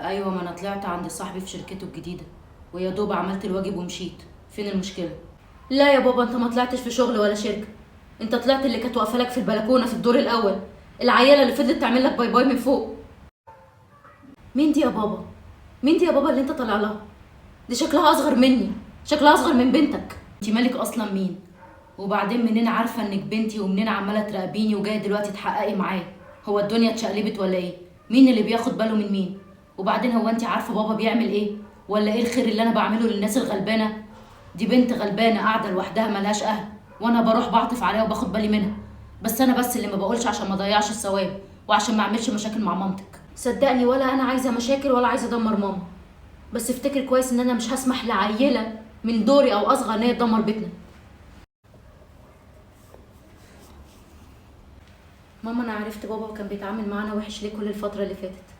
ايوه، ما انا طلعت عند صاحبي في شركته الجديده ويا دوب عملت الواجب ومشيت. فين المشكله؟ لا يا بابا، انت ما طلعتش في شغل ولا شركه. انت طلعت اللي كانت واقفه لك في البلكونه في الدور الاول، العياله اللي فضلت تعمل لك باي باي من فوق. مين دي يا بابا؟ مين دي يا بابا اللي انت طالع لها؟ دي شكلها اصغر مني، شكلها اصغر من بنتك. انت مالك اصلا مين؟ وبعدين منين عارفه انك بنتي ومنين عماله تراقبيني وجايه دلوقتي تحققي معايا؟ هو الدنيا اتشقلبت ولا ايه؟ مين اللي بياخد باله من مين؟ وبعدين هو انت عارفه بابا بيعمل ايه ولا ايه الخير اللي انا بعمله للناس الغلبانه؟ دي بنت غلبانه قاعده لوحدها ملهاش اهل، وانا بروح بعطف عليها وباخد بالي منها. بس انا بس اللي ما بقولش عشان ما اضيعش الثواب وعشان ما اعملش مشاكل مع مامتك. صدقني ولا انا عايزه مشاكل ولا عايزه ادمر ماما، بس افتكر كويس ان انا مش هسمح لعيله من دوري او اصغر ان هي تدمر بيتنا. ماما انا عرفت بابا كان بيتعامل معانا وحش ليه كل الفتره اللي فاتت.